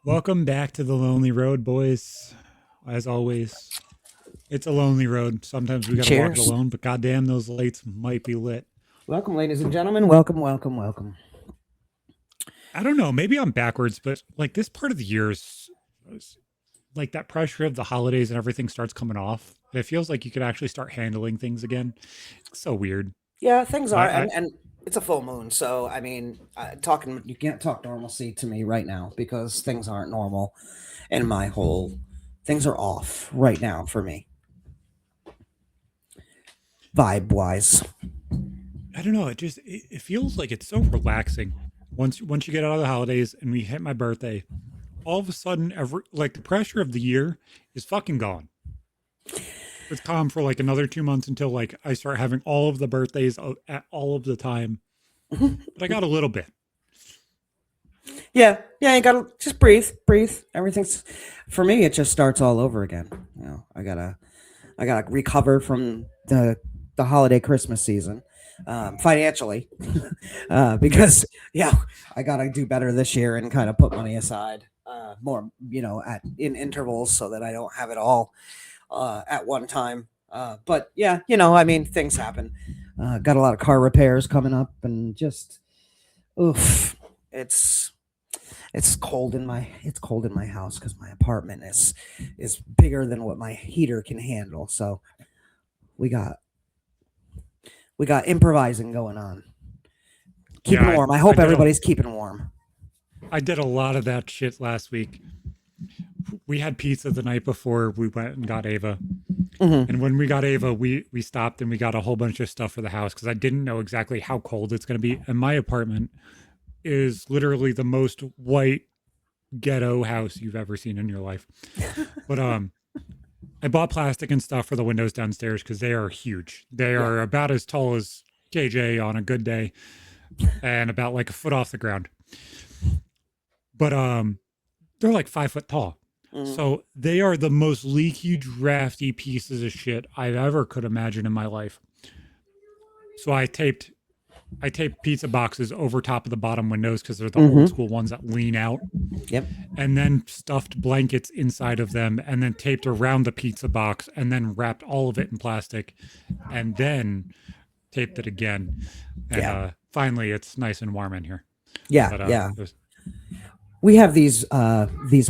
Welcome back to the Lonely Road, boys. As always, it's a lonely road. Sometimes we got to walk it Cheers. alone, but goddamn, those lights might be lit. Welcome, ladies and gentlemen. Welcome, welcome, welcome. I don't know. Maybe I'm backwards, but like this part of the year is like that pressure of the holidays and everything starts coming off. It feels like you could actually start handling things again. It's so weird. Yeah, things I, are, I and it's a full moon, so I mean, talking you can't talk normalcy to me right now because things aren't normal, and my whole things are off right now for me, vibe wise. I don't know. It feels like it's so relaxing once you get out of the holidays and we hit my birthday. All of a sudden, every like the pressure of the year is fucking gone. It's calm for like another 2 months until like I start having all of the birthdays at all of the time. But I got a little bit. Yeah, yeah, you gotta just breathe, breathe. Everything's for me. It just starts all over again. I gotta recover from the holiday Christmas season financially Yeah. because yeah, I gotta do better this year and kind of put money aside more, at in intervals so that I don't have it all at one time. But yeah, I mean, things happen. Got a lot of car repairs coming up, and just oof, it's it's cold in my house because my apartment is bigger than what my heater can handle. So we got we got improvising going on. Yeah, Keeping I, warm. I I hope did a everybody's keeping warm. I did a lot of that shit last week. We had pizza the night before we went and got Ava. And Hmm. when we got Ava, we stopped and we got a whole bunch of stuff for the house because I didn't know exactly how cold it's going to be. And my apartment is literally the most white ghetto house you've ever seen in your life. But I bought plastic and stuff for the windows downstairs because they are huge. They Yeah. are about as tall as KJ on a good day and about like a foot off the ground. But they're like 5 foot tall. Hmm. So they are the most leaky, drafty pieces of shit I've ever could imagine in my life. So I taped pizza boxes over top of the bottom windows because they're the old Hmm. school ones that lean out, Yep. and then stuffed blankets inside of them, and then taped around the pizza box, and then wrapped all of it in plastic, and then taped it again. And Yeah. finally, it's nice and warm in here. Yeah. But Yeah. it was, We have these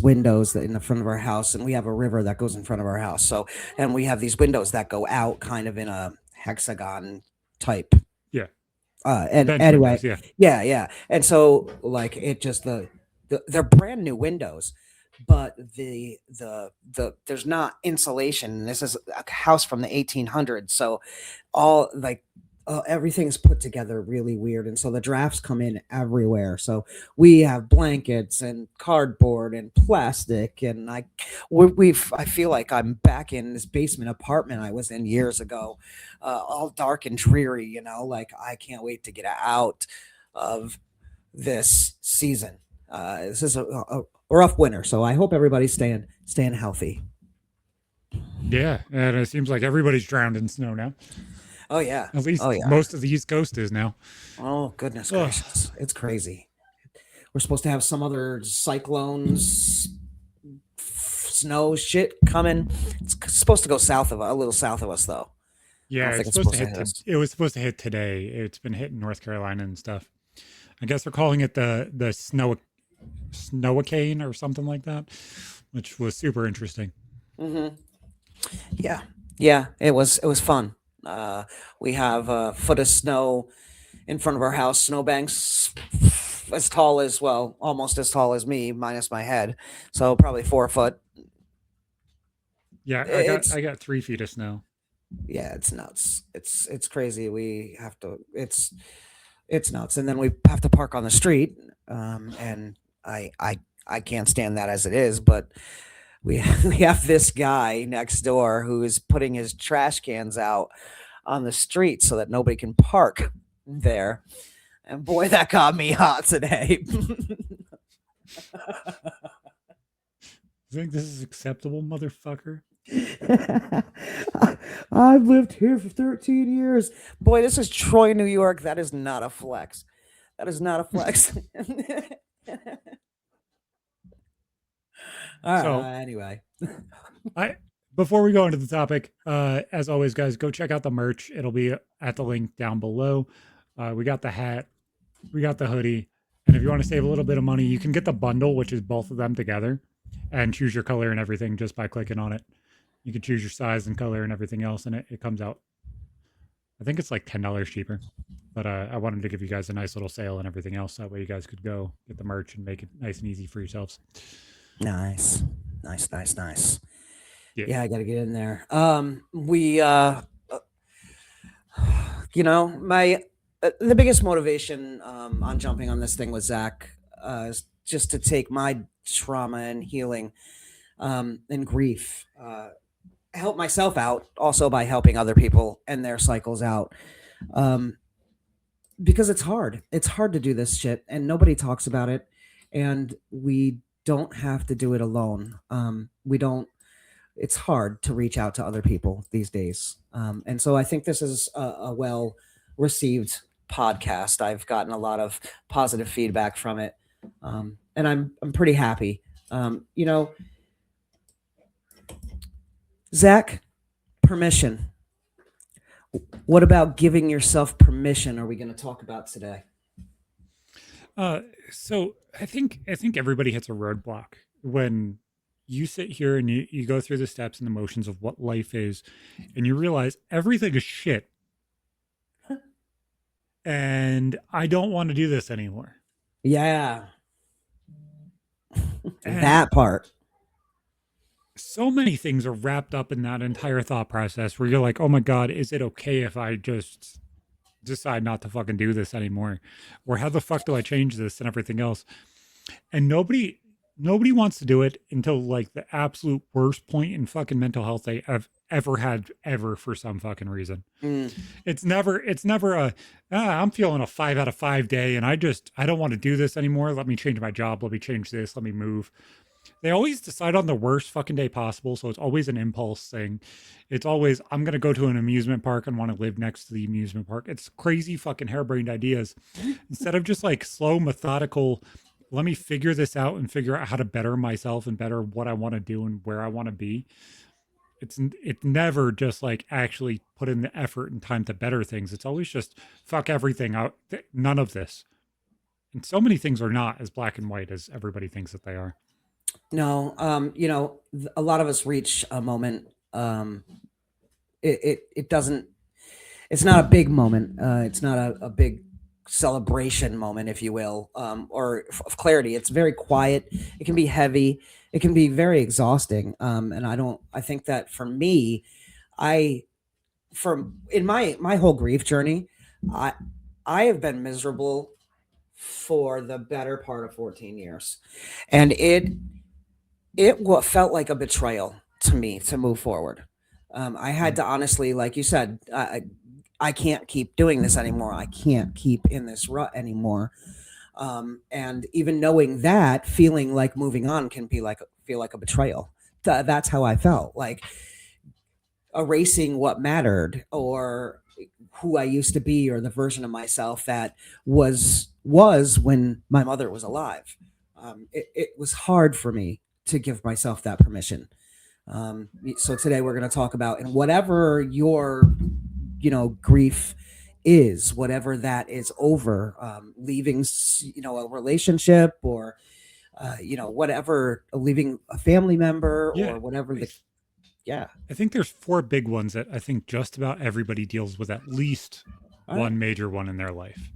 windows that in the front of our house, and we have a river that goes in front of our house. So, and we have these windows that go out, kind of in a hexagon type. yeah, And bench anyway, windows. Yeah, yeah, yeah. And so, like, it just they're brand new windows, but there's not insulation. This is a house from the 1800s, so all like everything's put together really weird, and so the drafts come in everywhere. So we have blankets and cardboard and plastic, and I feel like I'm back in this basement apartment I was in years ago, all dark and dreary. Like I can't wait to get out of this season. This is a rough winter, so I hope everybody's staying healthy. yeah. And it seems like everybody's drowned in snow now. Oh yeah, At oh least yeah. most of the East Coast is now. Oh goodness Ugh. gracious, it's crazy. We're supposed to have some other cyclones, snow shit coming. It's supposed to go south of a little south of us though. I don't Yeah, think it's it's supposed to supposed to hit. hit us. It was supposed to hit today. It's been hitting North Carolina and stuff. I guess they're calling it the snowicane or something like that, which was super interesting. Hmm. Yeah, yeah. It was fun. Uh, we have a foot of snow in front of our house. Snowbanks as tall as well, almost as tall as me, minus my head. So probably 4 foot. Yeah, I got It's I got 3 feet of snow. yeah, it's nuts. It's crazy. We have to. It's nuts, and then we have to park on the street. And I can't stand that as it is, but we we have this guy next door who is putting his trash cans out on the street so that nobody can park there. And boy, that got me hot today. You think this is acceptable, motherfucker? I've lived here for 13 years. Boy, this is Troy, New York. That is not a flex. That is not a flex. So Anyway. I before we go into the topic, as always, guys, go check out the merch. It'll be at the link down below. We got the hat, we got the hoodie, and if you want to save a little bit of money, you can get the bundle, which is both of them together, and choose your color and everything just by clicking on it. You can choose your size and color and everything else, and it comes out. I think it's like $10 cheaper. But I wanted to give you guys a nice little sale and everything else. That way you guys could go get the merch and make it nice and easy for yourselves. Nice. Nice, nice, nice. Yeah. Yeah, I gotta get in there. We you know, my the biggest motivation on jumping on this thing with Zach is just to take my trauma and healing and grief, help myself out, also by helping other people and their cycles out. Um, because it's hard. It's hard to do this shit, and nobody talks about it. And we don't have to do it alone. We don't. It's hard to reach out to other people these days, and so I think this is a well received podcast. I've gotten a lot of positive feedback from it, and I'm pretty happy. You know, Zach, permission. What about giving yourself permission? Are we going to talk about today? Uh, so I think everybody hits a roadblock when you sit here and you go through the steps and the motions of what life is, and you realize everything is shit, and I don't want to do this anymore. Yeah, And that part. so many things are wrapped up in that entire thought process where you're like, oh my God, is it okay if I just decide not to fucking do this anymore? Or how the fuck do I change this and everything else? And nobody wants to do it until like the absolute worst point in fucking mental health they have ever had ever for some fucking reason. Mm. It's never a I'm feeling a 5 out of 5 day and I don't want to do this anymore. Let me change my job. Let me change this. Let me move. They always decide on the worst fucking day possible. So it's always an impulse thing. It's always, I'm going to go to an amusement park and want to live next to the amusement park. It's crazy fucking harebrained ideas. Instead of just like slow, methodical, let me figure this out and figure out how to better myself and better what I want to do and where I want to be. It's never just like actually put in the effort and time to better things. It's always just fuck everything out. None of this. And so many things are not as black and white as everybody thinks that they are. No, you know, a lot of us reach a moment. It doesn't. It's not a big moment. It's not a big celebration moment, if you will, or of clarity. It's very quiet. It can be heavy. It can be very exhausting. And I don't. I think that for me, I from in my whole grief journey, I I have been miserable for the better part of 14 years, and it what felt like a betrayal to me to move forward. I had Mm. to honestly, like you said, I can't keep doing this anymore. I can't keep in this rut anymore. And even knowing that, feeling like moving on can be like feel like a betrayal. That's how I felt. Like erasing what mattered, or who I used to be, or the version of myself that was when my mother was alive. It was hard for me to give myself that permission. So today we're going to talk about, and whatever your grief is, whatever that is over, leaving a relationship, or whatever, leaving a family member, Yeah. or whatever I, the th- yeah. I think there's four big ones that I think just about everybody deals with at least All right. one major one in their life.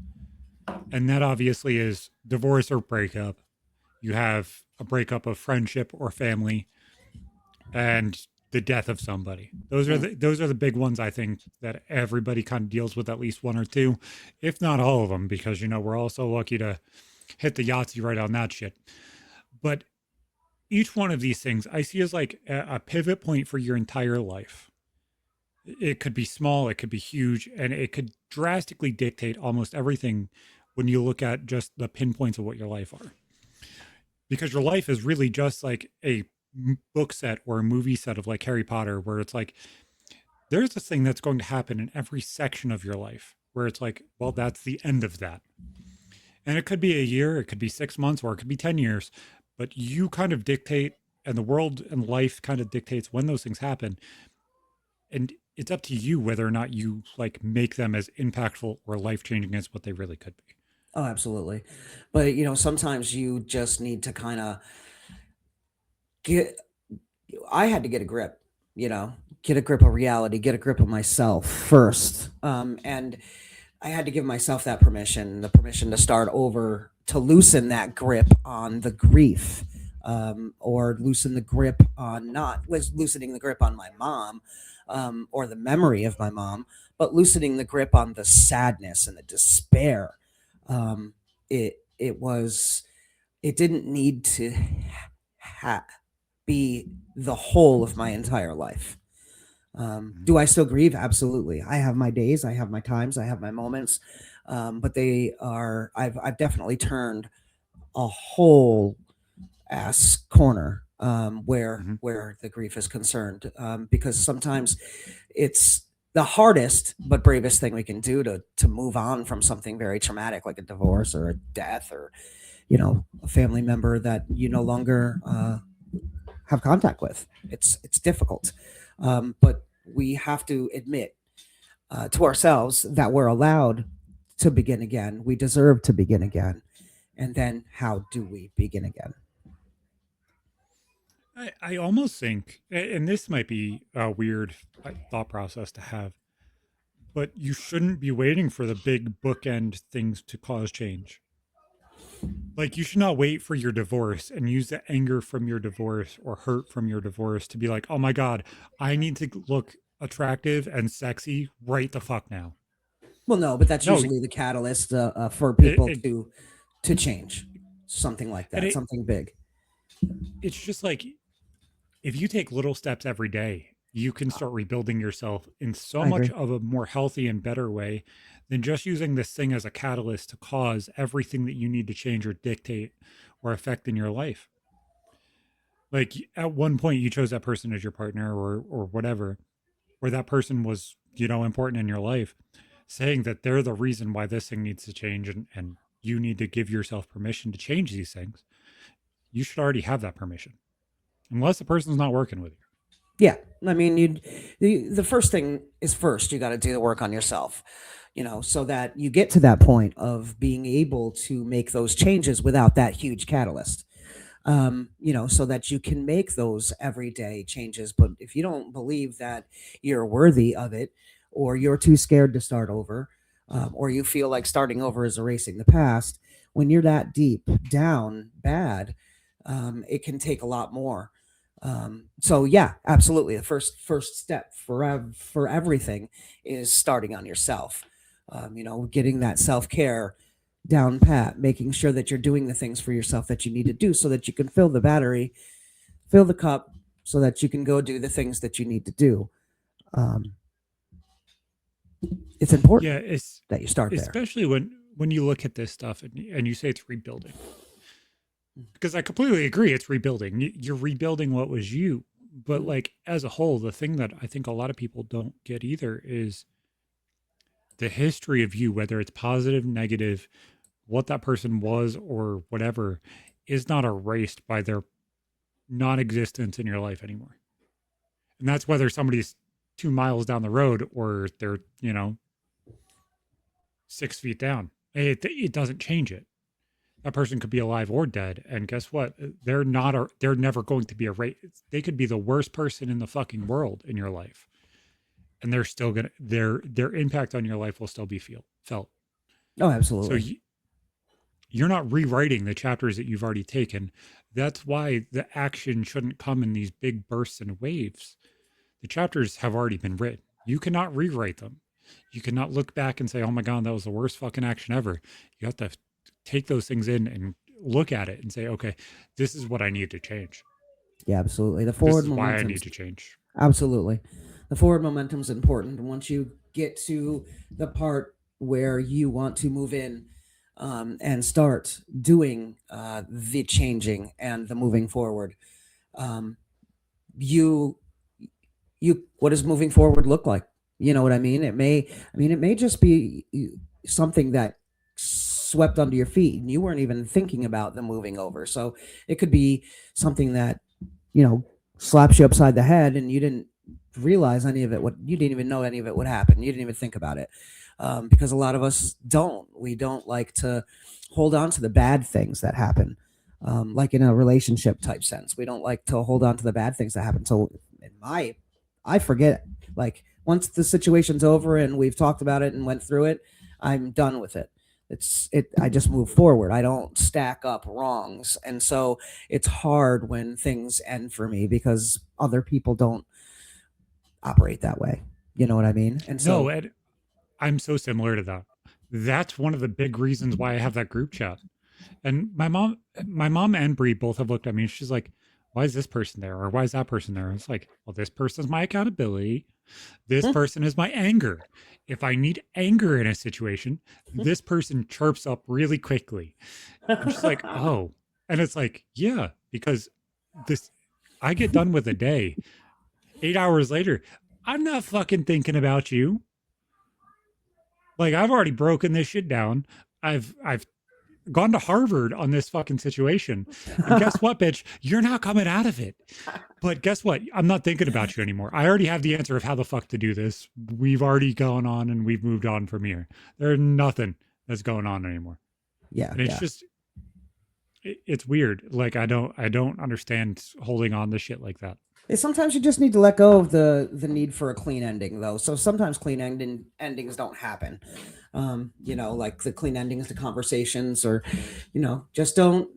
And that obviously is divorce or breakup. You have a breakup of friendship or family and the death of somebody. Mm. Those are the big ones I think that everybody kind of deals with at least one or two, if not all of them, because we're all so lucky to hit the Yahtzee right on that shit. But each one of these things I see as like a pivot point for your entire life. It could be small, it could be huge, and it could drastically dictate almost everything when you look at just the pinpoints of what your life are. Because your life is really just like a book set or a movie set of like Harry Potter, where it's like there's this thing that's going to happen in every section of your life where it's like, well, that's the end of that. And it could be a year, it could be 6 months, or it could be 10 years, but you kind of dictate and the world and life kind of dictates when those things happen. And it's up to you whether or not you like make them as impactful or life changing as what they really could be. Oh, absolutely. But sometimes you just need to kind of get I had to get a grip, get a grip of reality, get a grip of myself first. And I had to give myself that permission, the permission to start over, to loosen that grip on the grief, or loosen the grip on not was loosening the grip on my mom, or the memory of my mom, but loosening the grip on the sadness and the despair. Um, it was it didn't need to ha- be the whole of my entire life. Mhm. Do I still grieve? Absolutely. I have my days, I have my times, I have my moments, but they are. I've definitely turned a whole ass corner, Mhm. where the grief is concerned, because sometimes it's the hardest but bravest thing we can do to move on from something very traumatic like a divorce or a death, or a family member that you no longer have contact with. It's difficult, but we have to admit, to ourselves, that we're allowed to begin again. We deserve to begin again. And then how do we begin again? I almost think, and this might be a weird thought process to have, but you shouldn't be waiting for the big bookend things to cause change. Like, you should not wait for your divorce and use the anger from your divorce or hurt from your divorce to be like, oh my God, I need to look attractive and sexy right the fuck now. Well, no, but that's No, usually the catalyst, for it, people it to change, something like and that, something big. it's just like, if you take little steps every day, you can start rebuilding yourself in so I much agree. of a more healthy and better way than just using this thing as a catalyst to cause everything that you need to change or dictate or affect in your life. Like, at one point you chose that person as your partner or whatever, where that person was, important in your life, saying that they're the reason why this thing needs to change, and you need to give yourself permission to change these things. You should already have that permission. Unless the person's not working with you. Yeah, I mean, the first thing is first. You got to do the work on yourself, so that you get to that point of being able to make those changes without that huge catalyst. So that you can make those everyday changes. But if you don't believe that you're worthy of it, or you're too scared to start over, or you feel like starting over is erasing the past, when you're that deep down bad, it can take a lot more. So yeah, absolutely. The first step for everything is starting on yourself. Getting that self care down pat, making sure that you're doing the things for yourself that you need to do so that you can fill the battery, fill the cup, so that you can go do the things that you need to do. Um, it's Yeah, important it's that you start there. especially when you look at this stuff and you say it's rebuilding, because I completely agree, it's rebuilding. You're rebuilding what was you, but Mhm. like as a whole, the thing that I think a lot of people don't get either is the history of you, whether it's positive, negative, what that person was or whatever, is not erased by their non-existence in your life anymore. And that's whether somebody's 2 miles down the road or they're 6 feet down. It doesn't change it. That person could be alive or dead, and guess what? They're not. They're never going to be a rate. They could be the worst person in the fucking world in your life, and they're still gonna. Their impact on your life will still be felt. Oh, So absolutely. you're not rewriting the chapters that you've already taken. That's why the action shouldn't come in these big bursts and waves. The chapters have already been written. You cannot rewrite them. You cannot look back and say, "Oh my god, that was the worst fucking action ever." You have to take those things in and look at it and say, "Okay, this is what I need to change. Yeah, absolutely. The This forward is why I momentum. need to change." Absolutely. The forward momentum is important. And once you get to the part where you want to move in, and start doing, the changing and the moving forward, um, you what does moving forward look like? You know what I mean? It may just be something that swept under your feet and you weren't even thinking about the moving over. So it could be something that you know, slaps you upside the head and you didn't realize any of it, what you didn't even know any of it would happen. You didn't even think about it. Because a lot of us don't. We don't like to hold on to the bad things that happen. Like in a relationship type sense, we don't like to hold on to the bad things that happen. So in my, I forget, like once the situation's over and we've talked about it and went through it, I'm done with it. I just move forward. I don't stack up wrongs. And so it's hard when things end for me because other people don't operate that way. You know what I mean? And No, so, Ed, I'm so similar to that. That's one of the big reasons why I have that group chat. And my mom and Bree both have looked at me and she's like, why is this person there? Or why is that person there? And it's like, well, this person's my accountability. This person is my anger. If I need anger in a situation, this person chirps up really quickly. And she's like, oh. And it's like, yeah, because this, I get done with a day. 8 hours later, I'm not fucking thinking about you. Like I've already broken this shit down. I've gone to Harvard on this fucking situation. And guess what, bitch? You're not coming out of it. But guess what? I'm not thinking about you anymore. I already have the answer of how the fuck to do this. We've already gone on and we've moved on from here. There's nothing that's going on anymore. yeah, And it's yeah. just it's weird. Like I don't understand holding on to shit like that. Sometimes you just need to let go of the need for a clean ending, though. So sometimes endings don't happen. Like the clean endings to conversations, or just don't.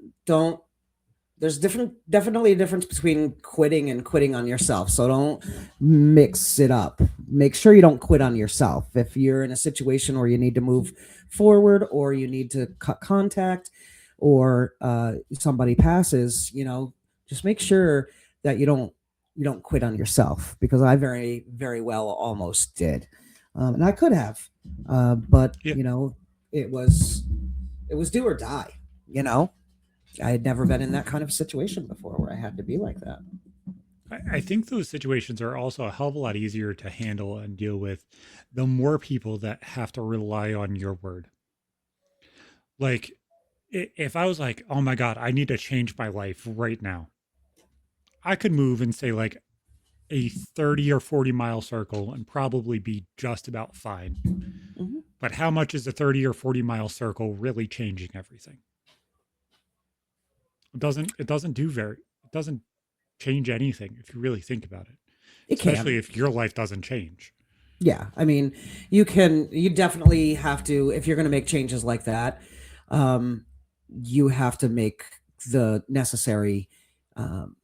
There's definitely a difference between quitting and quitting on yourself. So don't mix it up. Make sure you don't quit on yourself. If you're in a situation where you need to move forward, or you need to cut contact, or somebody passes, just make sure that you don't quit on yourself, because I very very well almost did, and I could have, but Yeah. it was do or die. You know, I had never been in that kind of situation before where I had to be like that. I think those situations are also a hell of a lot easier to handle and deal with the more people that have to rely on your word. Like if I was like, oh my God, I need to change my life right now, I could move and say like a 30 or 40-mile circle and probably be just about fine. Hmm. But how much is a 30 or 40-mile circle really changing everything? It doesn't change anything if you really think about it. It Especially can. if your life doesn't change. Yeah, I mean, you definitely have to, if you're going to make changes like that, um, you have to make the necessary, um,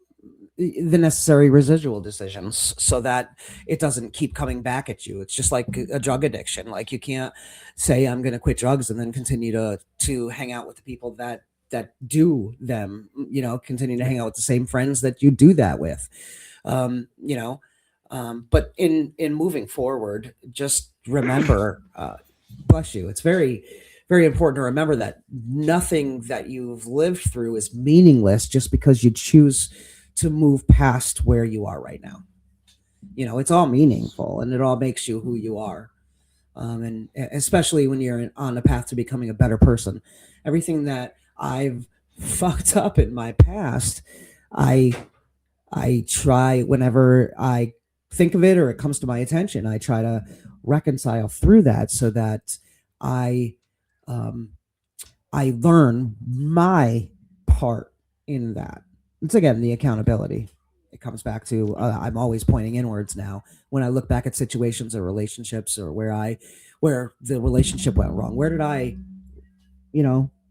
the necessary residual decisions so that it doesn't keep coming back at you. It's just like a drug addiction. Like you can't say I'm going to quit drugs and then continue to hang out with the people that do them. Continue to Yeah. hang out with the same friends that you do that with. Um, you know, but in moving forward, just remember, bless you. It's very very important to remember that nothing that you've lived through is meaningless just because you choose to move past where you are right now. It's all meaningful and it all makes you who you are. And especially when you're on a path to becoming a better person, everything that I've fucked up in my past, I I try, whenever I think of it or it comes to my attention, I try to reconcile through that so that I um, I learn my part in that. It's again the accountability. It comes back to I'm always pointing inwards now. When I look back at situations or relationships, or where the relationship went wrong, where did I,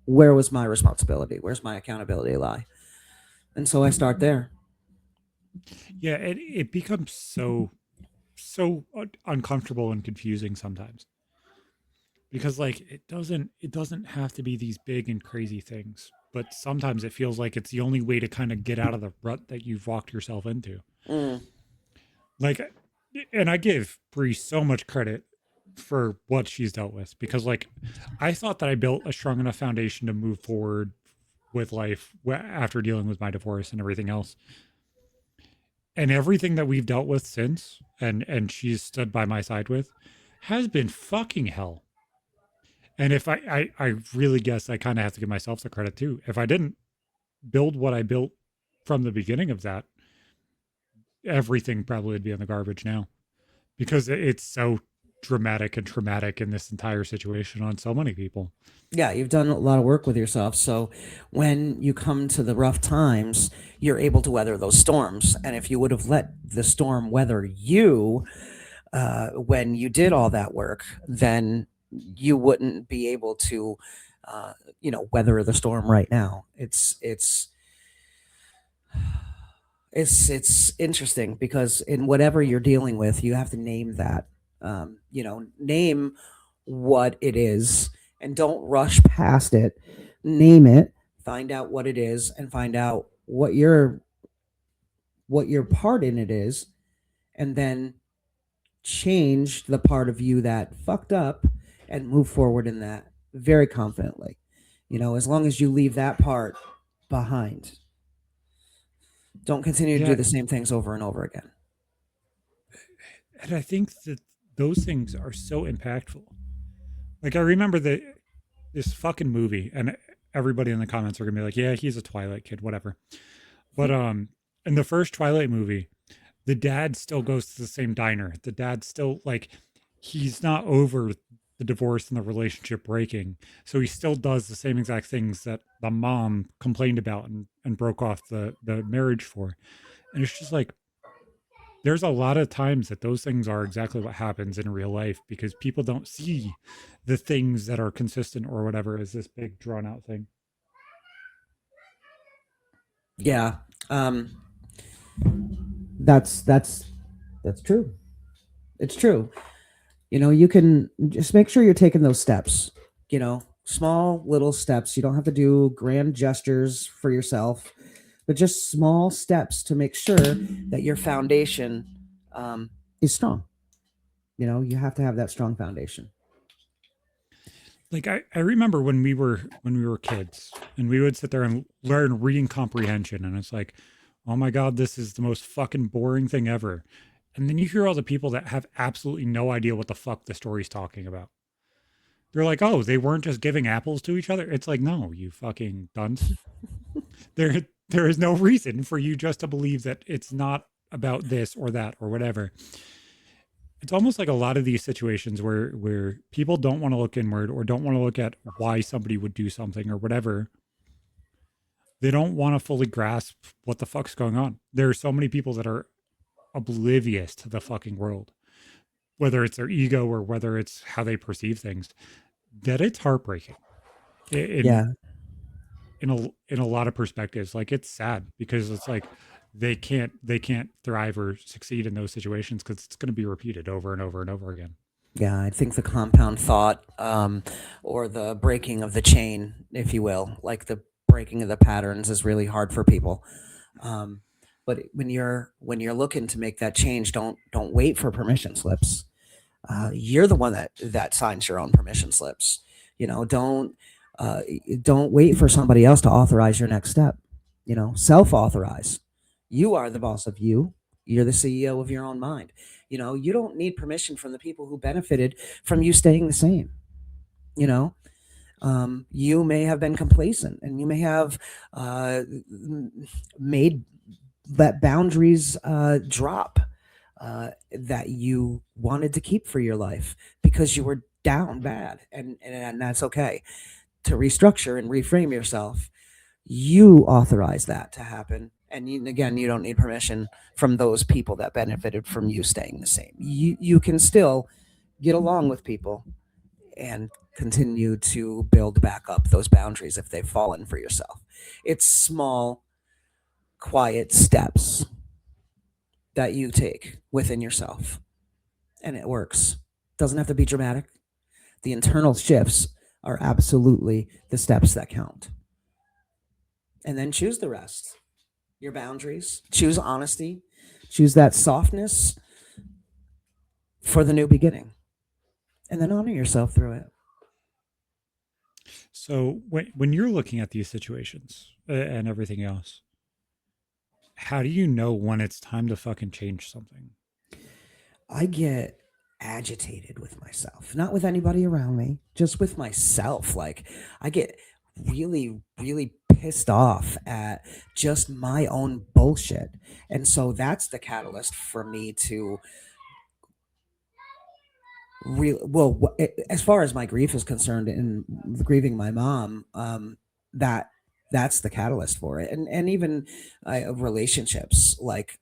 where was my responsibility? Where's my accountability lie? And so I start there. Yeah, it becomes so uncomfortable and confusing sometimes because like it doesn't have to be these big and crazy things, but sometimes it feels like it's the only way to kind of get out of the rut that you've walked yourself into. Mm, Like, and I give Bree so much credit for what she's dealt with because like I thought that I built a strong enough foundation to move forward with life after dealing with my divorce and everything else, and everything that we've dealt with since and she's stood by my side with has been fucking hell. And if I really guess I kind of have to give myself the credit too. If I didn't build what I built from the beginning of that, everything probably would be in the garbage now because it's so dramatic and traumatic in this entire situation on so many people. Yeah, you've done a lot of work with yourself. So when you come to the rough times, you're able to weather those storms. And if you would have let the storm weather you when you did all that work, then you wouldn't be able to, weather the storm right now. It's interesting because in whatever you're dealing with, you have to name that. Name what it is, and don't rush past it. Name it, find out what it is, and find out what your part in it is, and then change the part of you that fucked up and move forward in that very confidently. As long as you leave that part behind, don't continue to do Yeah, the same things over and over again. and I think that those things are so impactful. Like I remember this fucking movie, and everybody in the comments are gonna be like, "Yeah, he's a Twilight kid, whatever." But in the first Twilight movie, the dad still goes to the same diner. The dad still like he's not over the divorce and the relationship breaking. So he still does the same exact things that the mom complained about and broke off the marriage for. And it's just like there's a lot of times that those things are exactly what happens in real life because people don't see the things that are consistent or whatever as this big drawn out thing. Yeah. That's true. It's true. You can just make sure you're taking those steps. Small little steps. You don't have to do grand gestures for yourself, but just small steps to make sure that your foundation is strong. You have to have that strong foundation. Like I remember when we were kids and we would sit there and learn reading comprehension and it's like, oh my God, this is the most fucking boring thing ever. And then you hear all the people that have absolutely no idea what the fuck the story's talking about. They're like, oh, they weren't just giving apples to each other. It's like, no, you fucking dunce. There is no reason for you just to believe that it's not about this or that or whatever. It's almost like a lot of these situations where people don't want to look inward or don't want to look at why somebody would do something or whatever. They don't want to fully grasp what the fuck's going on. There are so many people that are oblivious to the fucking world, whether it's their ego or whether it's how they perceive things, that it's heartbreaking in Yeah. in a lot of perspectives. Like it's sad because it's like they can't thrive or succeed in those situations because it's going to be repeated over and over and over again. Yeah, I think the compound thought, or the breaking of the chain, if you will, like the breaking of the patterns, is really hard for people. Um, but when you're looking to make that change, don't wait for permission slips. You're the one that signs your own permission slips. Don't don't wait for somebody else to authorize your next step. Self authorize. You are the boss of you. You're the CEO of your own mind. You don't need permission from the people who benefited from you staying the same. You know, you may have been complacent, and you may have made that boundaries drop that you wanted to keep for your life because you were down bad, and that's okay. To restructure and reframe yourself, you authorize that to happen. And again, you don't need permission from those people that benefited from you staying the same. You can still get along with people and continue to build back up those boundaries if they've fallen for yourself. It's small, quiet steps that you take within yourself, and it works. Doesn't have to be dramatic. The internal shifts are absolutely the steps that count. And then choose the rest. Your boundaries, choose honesty, choose that softness for the new beginning, and then honor yourself through it. So when you're looking at these situations and everything else, how do you know when it's time to fucking change something? I get agitated with myself, not with anybody around me, just with myself. Like, I get really, really pissed off at just my own bullshit. And so that's the catalyst for me to as far as my grief is concerned and grieving my mom, that that's the catalyst for it. And even relationships, like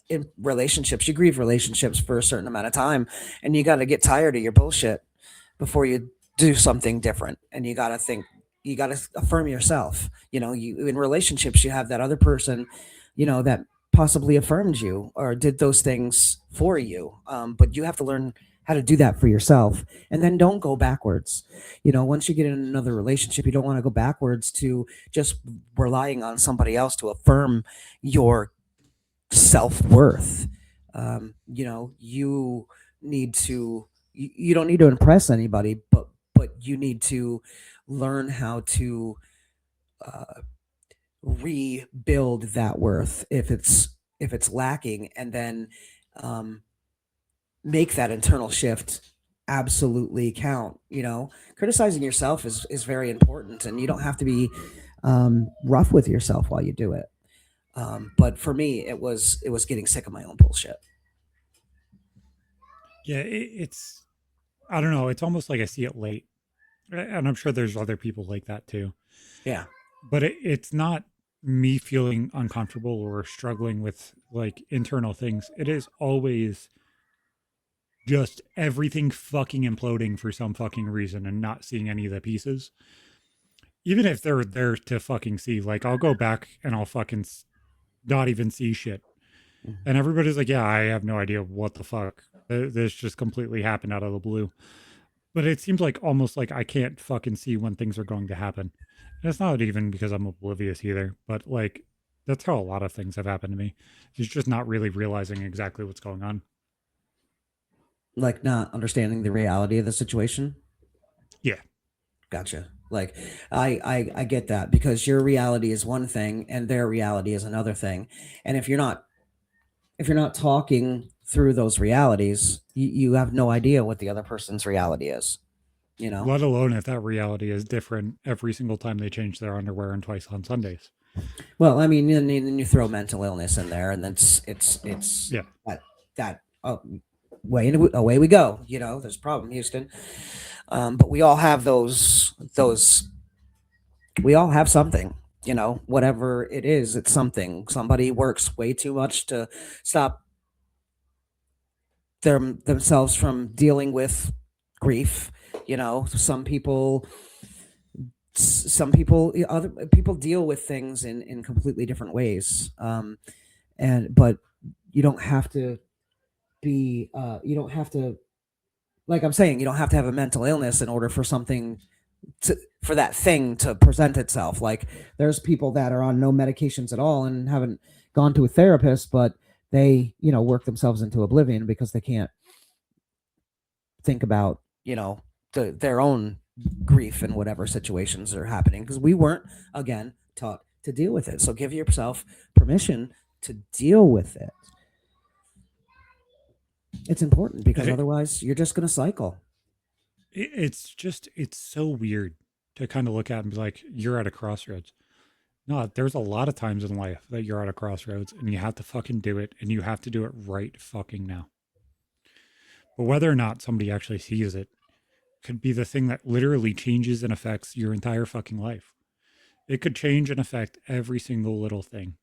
in relationships, you grieve relationships for a certain amount of time, and you got to get tired of your bullshit before you do something different. And you got to think, you got to affirm yourself. You know, you in relationships, you have that other person, you know, that possibly affirmed you or did those things for you. But you have to learn how to do that for yourself, and then don't go backwards. You know, once you get in another relationship, you don't want to go backwards to just relying on somebody else to affirm your self-worth. You know, you need to you don't need to impress anybody, but you need to learn how to uh, rebuild that worth if it's lacking, and then um, make that internal shift absolutely count. You know, criticizing yourself is very important, and you don't have to be rough with yourself while you do it. But for me, it was getting sick of my own bullshit. Yeah, it's I don't know. It's almost like I see it late, and I'm sure there's other people like that too. Yeah. But it's not me feeling uncomfortable or struggling with like internal things. It is always just everything fucking imploding for some fucking reason and not seeing any of the pieces. Even if they're there to fucking see, like I'll go back and I'll fucking not even see shit. Mhm. And everybody's like, yeah, I have no idea what the fuck. This just completely happened out of the blue. But it seems like almost like I can't fucking see when things are going to happen. And it's not even because I'm oblivious either, but like that's how a lot of things have happened to me. It's just not really realizing exactly what's going on. Like not understanding the reality of the situation. Yeah. Gotcha. Like I get that, because your reality is one thing and their reality is another thing. And if you're not talking through those realities, you have no idea what the other person's reality is, you know? Let alone if that reality is different every single time they change their underwear and twice on Sundays. Well, I mean, and then you throw mental illness in there, and then it's Yeah. that away we go. You know, there's a problem, Houston. But we all have those. We all have something. You know, whatever it is, it's something. Somebody works way too much to stop themselves from dealing with grief. You know, some people, other people deal with things in completely different ways. And but you don't have to you don't have to, like I'm saying, you don't have to have a mental illness in order for something to for that thing to present itself. Like there's people that are on no medications at all and haven't gone to a therapist, but they, you know, work themselves into oblivion because they can't think about, you know, their own grief and whatever situations are happening, because we weren't, again, taught to deal with it. So give yourself permission to deal with it. It's important, because It, otherwise you're just going to cycle. it's just, it's so weird to kind of look at and be like, you're at a crossroads. No, there's a lot of times in life that you're at a crossroads and you have to fucking do it and you have to do it right fucking now. But whether or not somebody actually sees it could be the thing that literally changes and affects your entire fucking life. It could change and affect every single little thing.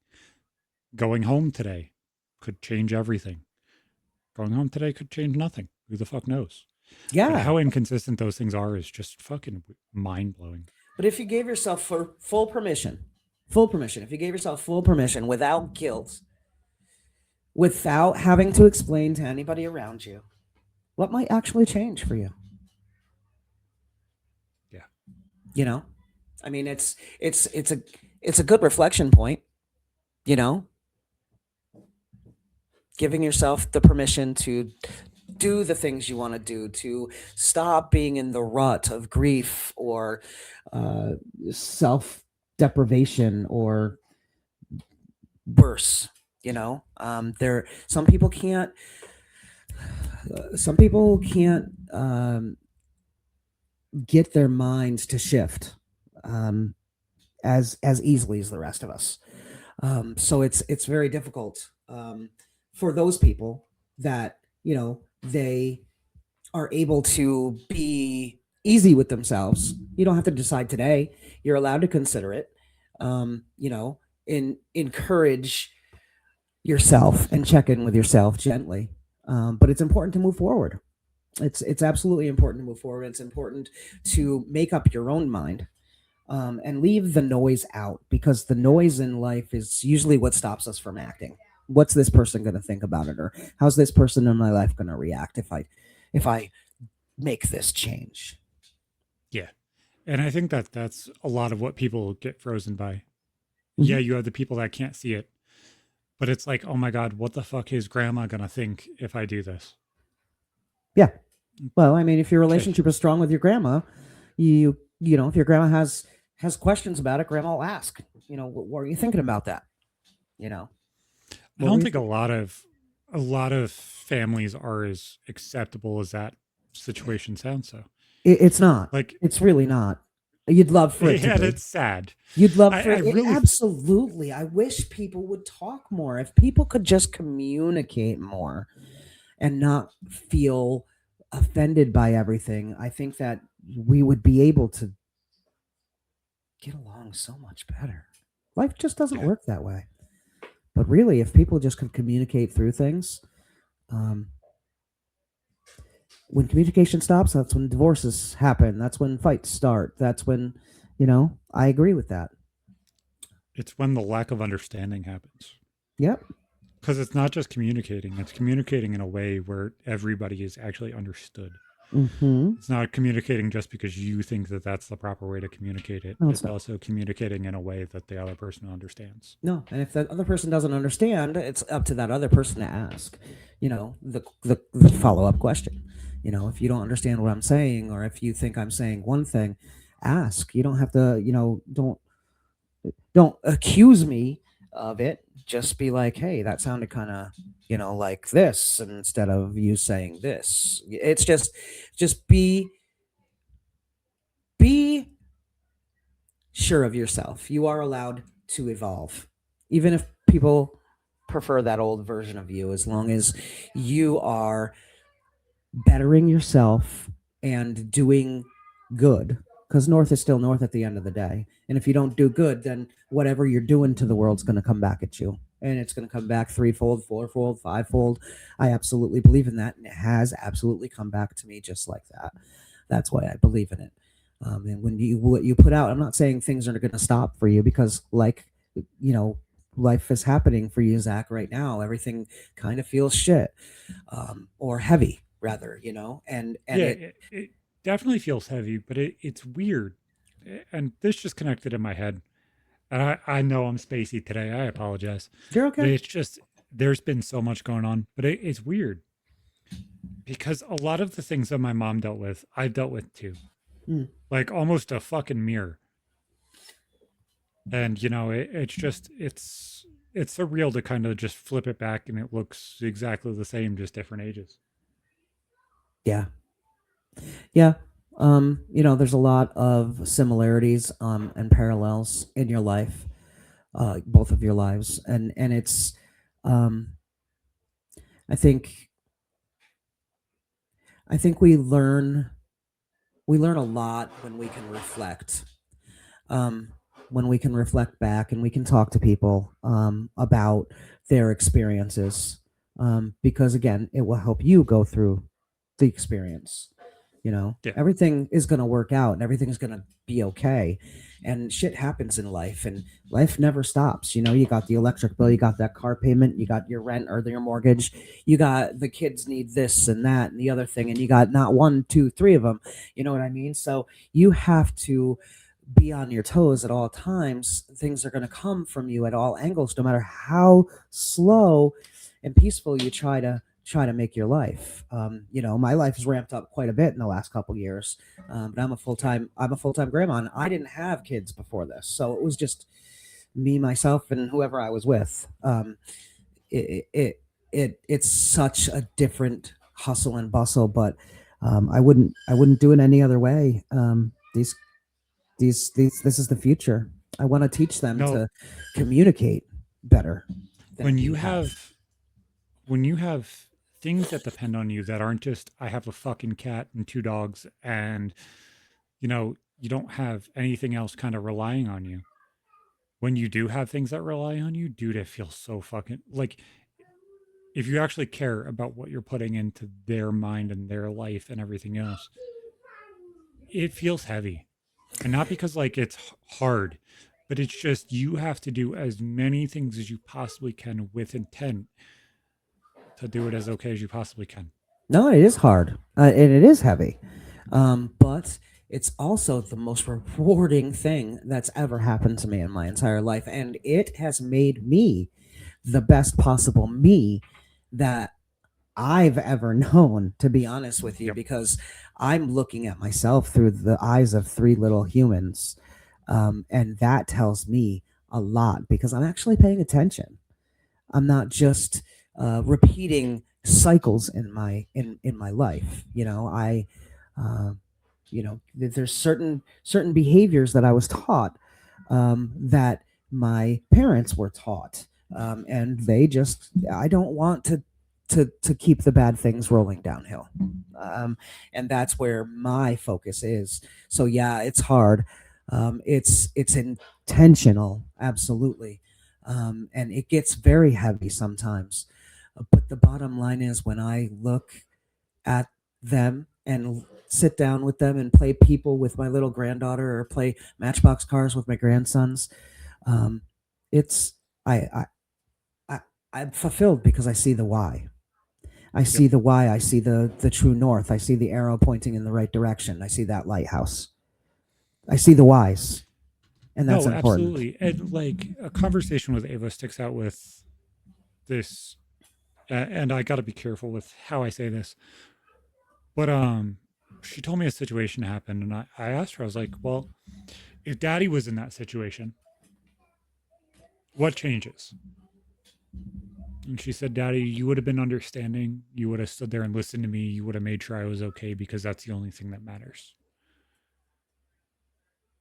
Going home today could change everything. Going home today could change nothing. Who the fuck knows? But Yeah. how inconsistent those things are is just fucking mind blowing. But if you gave yourself for full permission, if you gave yourself full permission without guilt, without having to explain to anybody around you, what might actually change for you? Yeah. You know, I mean, it's a good reflection point. You know, giving yourself the permission to do the things you want to do, to stop being in the rut of grief or uh, self deprivation or worse. You know, there some people can't get their minds to shift. Um, as easily as the rest of us. So it's very difficult for those people that they are able to be easy with themselves. You don't have to decide today. You're allowed to consider it. You know, encourage yourself and check in with yourself gently. But it's important to move forward. It's absolutely important to move forward. It's important to make up your own mind, and leave the noise out, because the noise in life is usually what stops us from acting. What's this person going to think about it, or how's this person in my life going to react if I make this change? Yeah. And I think that that's a lot of what people get frozen by. Yeah, Mhm. you have the people that can't see it, but it's like, oh my God, what the fuck is grandma going to think if I do this? Yeah. Well, I mean, if your Okay. relationship is strong with your grandma, if your grandma has questions about it, grandma will ask. What are you thinking about that? You know, I what were don't you think thinking? a lot of families are as acceptable as that situation sounds. So, It's not. like, It's really not. You'd love for it to yeah, be. it's sad. You'd love for I it. really, Absolutely. I wish people would talk more. If people could just communicate more and not feel offended by everything, I think that we would be able to get along so much better. Life just doesn't yeah, work that way. But really, if people just could communicate through things, um, when communication stops, that's when divorces happen. That's when fights start. That's when, I agree with that. it's when the lack of understanding happens. Yep. Because it's not just communicating, it's communicating in a way where everybody is actually understood. Mm-hmm. It's not communicating just because you think that that's the proper way to communicate it. No, it's It's not. also communicating in a way that the other person understands. No, and if that other person doesn't understand, it's up to that other person to ask, the follow up question. If you don't understand what I'm saying, or if you think I'm saying one thing, ask. You don't have to, don't accuse me of it. Just be like, hey, that sounded kind of, like this, instead of you saying this. It's just be sure of yourself. You are allowed to evolve, even if people prefer that old version of you, as long as you are bettering yourself and doing good. Because north is still north at the end of the day. And if you don't do good, then whatever you're doing to the world's going to come back at you. And it's going to come back threefold, fourfold, fivefold. I absolutely believe in that. And it has absolutely come back to me just like that. That's why I believe in it. And when what you put out, I'm not saying things are going to stop for you, because, like, you know, life is happening for you, Zach, right now. Everything kind of feels shit, or heavy, rather, and Yeah, it. it definitely feels heavy, but it's weird. And this just connected in my head. And I know I'm spacey today. I apologize. You're But okay. it's just, there's been so much going on. But it's weird because a lot of the things that my mom dealt with, I've dealt with too. Mm. Like almost a fucking mirror. And, it's just, it's surreal to kind of just flip it back and it looks exactly the same, just different ages. Yeah, yeah. There's a lot of similarities, and parallels in your life, both of your lives, and it's, um, I think, we learn a lot when we can reflect, um, when we can reflect back and we can talk to people, about their experiences, because again, it will help you go through the experience. Yeah. Everything is going to work out and everything's going to be okay. And shit happens in life, and life never stops. You got the electric bill, you got that car payment, you got your rent or your mortgage, you got the kids need this and that and the other thing, and you got not one, two, three of them. You know what I mean? So you have to be on your toes at all times. Things are going to come from you at all angles, no matter how slow and peaceful you try to make your life. My life has ramped up quite a bit in the last couple years, but I'm a full time grandma, and I didn't have kids before this, so it was just me, myself, and whoever I was with. It's such a different hustle and bustle, but I wouldn't do it any other way. This is the future. I want to teach them No, to communicate better than when we you have. have when you have things that depend on you that aren't just I have a fucking cat and two dogs and you don't have anything else kind of relying on you. When you do have things that rely on you, dude, it feels so fucking like if you actually care about what you're putting into their mind and their life and everything else, it feels heavy. And not because like it's hard, but it's just you have to do as many things as you possibly can with intent to do it as okay as you possibly can. No, it is hard, and it is heavy, but it's also the most rewarding thing that's ever happened to me in my entire life, and it has made me the best possible me that I've ever known, to be honest with you, Yep. because I'm looking at myself through the eyes of three little humans. And that tells me a lot because I'm actually paying attention. I'm not just repeating cycles in my life. Uh, there's certain behaviors that I was taught that my parents were taught, and they just I don't want to keep the bad things rolling downhill, and that's where my focus is. So yeah, it's hard. It's intentional, absolutely, and it gets very heavy sometimes. But the bottom line is, when I look at them and sit down with them and play people with my little granddaughter or play Matchbox cars with my grandsons, um, it's I, I I'm fulfilled because I see the why. I Yep. see the why. I see the true north. I see the arrow pointing in the right direction. I see that lighthouse. I see the whys, and that's No, important. absolutely. And like a conversation with Ava sticks out with this, and I got to be careful with how I say this, but she told me a situation happened, and I asked her, I was like, well, if Daddy was in that situation, what changes? And she said, Daddy, you would have been understanding. You would have stood there and listened to me. You would have made sure I was okay because that's the only thing that matters.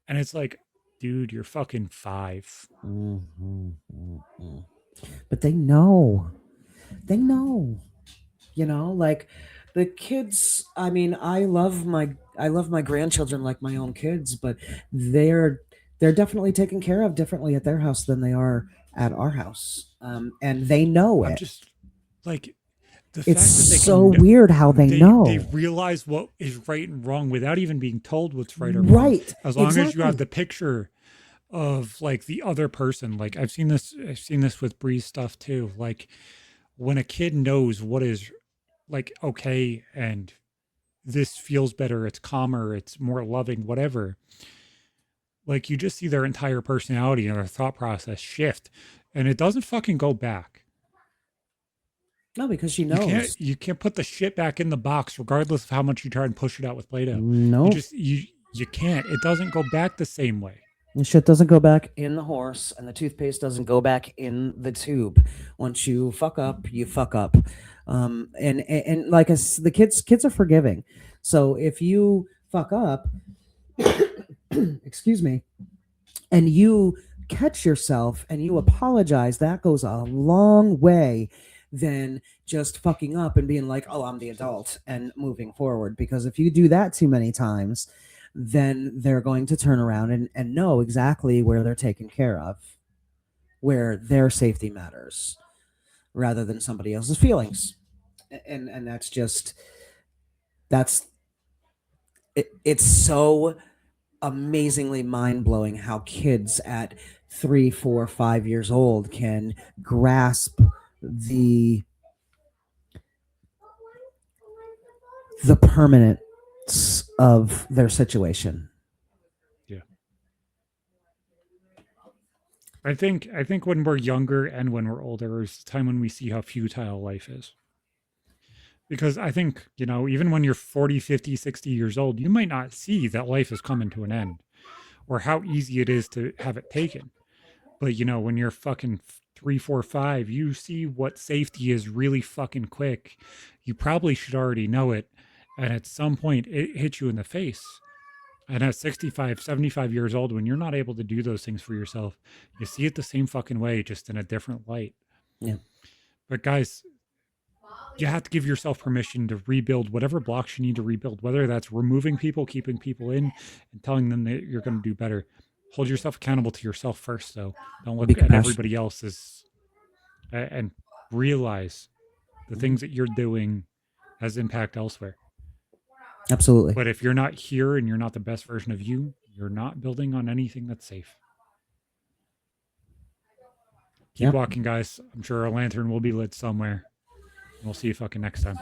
And it's like, dude, you're fucking 5. Mhm, mhm. But they know. They know. Like the kids. I mean, I love my grandchildren like my own kids, but they're they're definitely taken care of differently at their house than they are at our house, and they know I'm it. just like the It's fact that so weird how they they know. realize what is right and wrong without even being told what's right or wrong. Right. As long as you have Exactly. the picture of like the other person. Like I've seen this with Bree's stuff too. Like when a kid knows what is like okay and this feels better, it's calmer, it's more loving, whatever. Like you just see their entire personality and their thought process shift and it doesn't fucking go back. No, because she You can't knows. you can't put the shit back in the box regardless of how much you try and push it out with Play-Doh. You Nope. just you can't. It doesn't go back the same way. The shit doesn't go back in the horse, and the toothpaste doesn't go back in the tube. Once you fuck up, you fuck up. And like the kids are forgiving. So if you fuck up, excuse me, and you catch yourself and you apologize, that goes a long way than just fucking up and being like, oh, I'm the adult and moving forward. Because if you do that too many times, then they're going to turn around and know exactly where they're taken care of, where their safety matters rather than somebody else's feelings. And that's it's so amazingly mind blowing how kids at 3, 4, 5 years old can grasp the the permanence of their situation. Yeah. I think when we're younger and when we're older is the time when we see how futile life is. Because I think, even when you're 40, 50, 60 years old, you might not see that life is coming to an end or how easy it is to have it taken. But when you're fucking 3, 4, 5, you see what safety is really fucking quick. You probably should already know it. And at some point, it hits you in the face. And at 65, 75 years old, when you're not able to do those things for yourself, you see it the same fucking way, just in a different light. Yeah. But guys, you have to give yourself permission to rebuild whatever blocks you need to rebuild, whether that's removing people, keeping people in, and telling them that you're going to do better. Hold yourself accountable to yourself first, though. Don't Be look at compassionate. everybody else's and realize the things that you're doing has impact elsewhere. Absolutely. But if you're not here and you're not the best version of you, you're not building on anything that's safe. Keep Yep. walking, guys. I'm sure our lantern will be lit somewhere. We'll see you fucking next time.